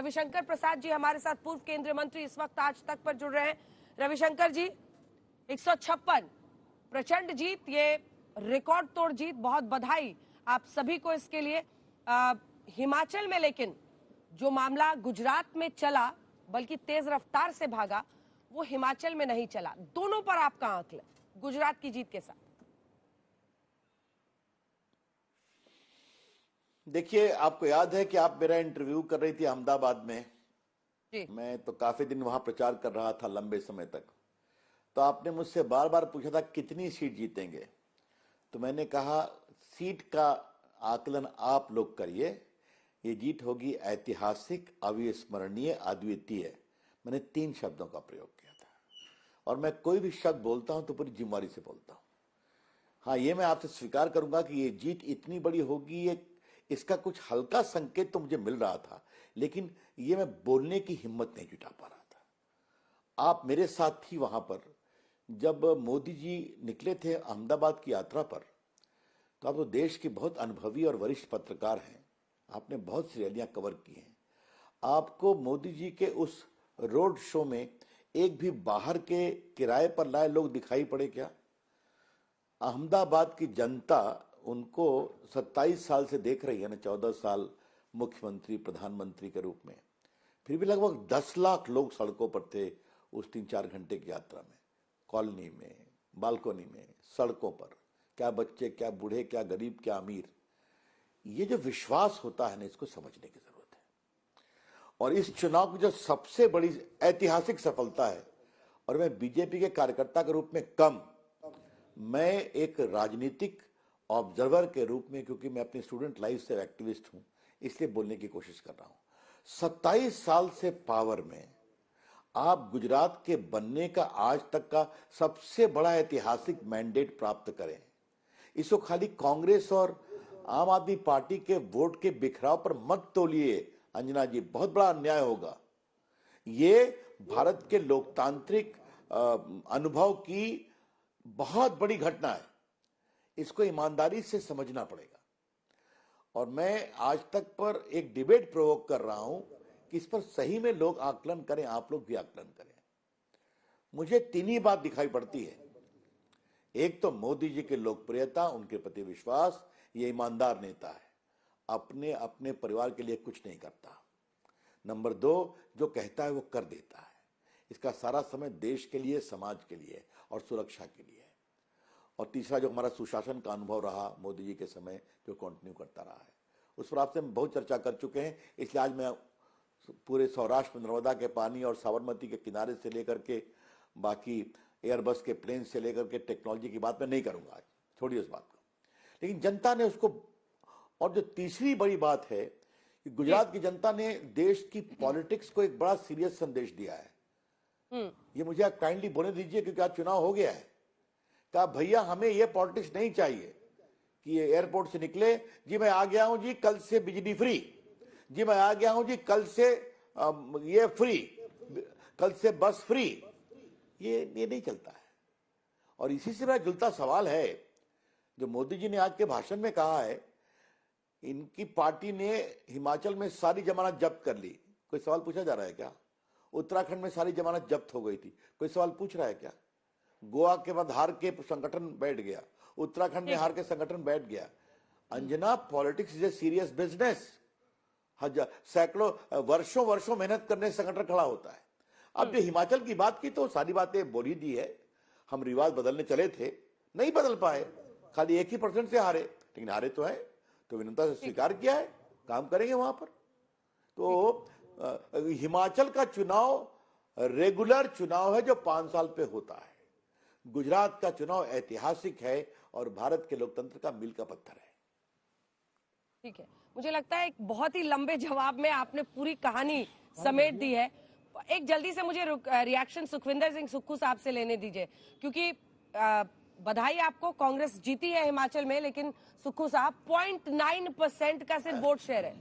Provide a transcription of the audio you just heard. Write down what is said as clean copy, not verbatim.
रविशंकर प्रसाद जी हमारे साथ, पूर्व केंद्रीय मंत्री, इस वक्त आज तक पर जुड़ रहे हैं। रविशंकर जी, 156 प्रचंड जीत, ये रिकॉर्ड तोड़ जीत, बहुत बधाई आप सभी को इसके लिए। हिमाचल में लेकिन जो मामला गुजरात में चला, बल्कि तेज रफ्तार से भागा, वो हिमाचल में नहीं चला। दोनों पर आपका आंक है गुजरात की जीत के साथ। देखिए, आपको याद है कि आप मेरा इंटरव्यू कर रही थी अहमदाबाद में जी। मैं तो काफी दिन वहां प्रचार कर रहा था, लंबे समय तक। तो आपने मुझसे बार बार पूछा था कितनी सीट जीतेंगे, तो मैंने कहा सीट का आकलन आप लोग करिए, ये जीत होगी ऐतिहासिक, अविस्मरणीय, अद्वितीय। मैंने 3 शब्दों का प्रयोग किया था, और मैं कोई भी शब्द बोलता हूं तो पूरी जिम्मेदारी से बोलता हूं। हाँ, ये मैं आपसे स्वीकार करूंगा कि ये जीत इतनी बड़ी होगी, ये इसका कुछ हल्का संकेत तो मुझे मिल रहा था, लेकिन ये मैं बोलने की हिम्मत नहीं जुटा पा रहा था। आप मेरे साथ थी वहां पर जब मोदी जी निकले थे अहमदाबाद की यात्रा पर। तो आप तो देश की बहुत अनुभवी और वरिष्ठ पत्रकार हैं, आपने बहुत सी रैलियां कवर की हैं। आपको मोदी जी के उस रोड शो में एक भी बाहर के किराए पर लाए लोग दिखाई पड़े क्या? अहमदाबाद की जनता उनको 27 साल से देख रही है ना, 14 साल मुख्यमंत्री, प्रधानमंत्री के रूप में। फिर भी लगभग 10 लाख लोग सड़कों पर थे उस 3-4 घंटे की यात्रा में, कॉलोनी में, बालकोनी में, सड़कों पर। क्या बच्चे, क्या बूढ़े, क्या गरीब, क्या अमीर। ये जो विश्वास होता है ना, इसको समझने की जरूरत है। और इस चुनाव की जो सबसे बड़ी ऐतिहासिक सफलता है, और मैं बीजेपी के कार्यकर्ता के रूप में कम, मैं एक राजनीतिक ऑब्जर्वर के रूप में, क्योंकि मैं अपनी स्टूडेंट लाइफ से एक्टिविस्ट हूं, इसलिए बोलने की कोशिश कर रहा हूं। 27 साल से पावर में आप गुजरात के बनने का आज तक का सबसे बड़ा ऐतिहासिक मैंडेट प्राप्त करें। इसको खाली कांग्रेस और आम आदमी पार्टी के वोट के बिखराव पर मत तोलिए अंजना जी, बहुत बड़ा अन्याय होगा। ये भारत के लोकतांत्रिक अनुभव की बहुत बड़ी घटना है, इसको ईमानदारी से समझना पड़ेगा। और मैं आज तक पर एक डिबेट प्रोवोक कर रहा हूं कि इस पर सही में लोग आकलन करें, आप लोग भी आकलन करें। मुझे 3 ही बात दिखाई पड़ती है। एक तो मोदी जी की लोकप्रियता, उनके प्रति विश्वास, ये ईमानदार नेता है, अपने अपने परिवार के लिए कुछ नहीं करता। नंबर 2, जो कहता है वो कर देता है, इसका सारा समय देश के लिए, समाज के लिए और सुरक्षा के लिए। और तीसरा, जो हमारा सुशासन का अनुभव रहा मोदी जी के समय, जो कंटिन्यू करता रहा है, उस पर आपसे हम बहुत चर्चा कर चुके हैं। इसलिए आज मैं पूरे सौराष्ट्र में नर्मदा के पानी और साबरमती के किनारे से लेकर के बाकी एयरबस के प्लेन से लेकर के टेक्नोलॉजी की बात मैं नहीं करूंगा आज, छोड़िए उस बात को। लेकिन जनता ने उसको, और जो तीसरी बड़ी बात है कि गुजरात की जनता ने देश की पॉलिटिक्स को एक बड़ा सीरियस संदेश दिया है। ये मुझे आप काइंडली बोलने दीजिए, क्योंकि आज चुनाव हो गया है। कहा भैया हमें ये पॉलिटिक्स नहीं चाहिए कि ये एयरपोर्ट से निकले, जी मैं आ गया हूं जी, कल से बिजली फ्री, जी मैं आ गया हूं जी, कल से ये फ्री, कल से बस फ्री। ये नहीं चलता है। और इसी से मेरा जुलता सवाल है, जो मोदी जी ने आज के भाषण में कहा है, इनकी पार्टी ने हिमाचल में सारी जमानत जब्त कर ली। कोई सवाल पूछा जा रहा है क्या? उत्तराखंड में सारी जमानत जब्त हो गई थी, कोई सवाल पूछ रहा है क्या? गोवा के बाद हार के संगठन बैठ गया, उत्तराखंड में हार के संगठन बैठ गया। Anjana, politics is a serious business. सैकड़ों वर्षों मेहनत करने से संगठन खड़ा होता है। अब जो हिमाचल की बात की, तो सारी बातें बोली दी है। हम रिवाज बदलने चले थे, नहीं बदल पाए, खाली 1% से हारे, लेकिन हारे तो है, तो विनम्रता से स्वीकार किया है, काम करेंगे वहां पर। तो हिमाचल का चुनाव रेगुलर चुनाव है जो 5 साल पे होता है। गुजरात का चुनाव ऐतिहासिक है और भारत के लोकतंत्र का मील का पत्थर है। ठीक है, मुझे लगता है एक बहुत ही लंबे जवाब में आपने पूरी कहानी समेट दी है। एक जल्दी से मुझे रिएक्शन सुखविंदर सिंह सुक्खू साहब से लेने दीजिए, क्योंकि बधाई आपको, कांग्रेस जीती है हिमाचल में, लेकिन सुक्खू साहब 0.9% का सिर्फ वोट शेयर है।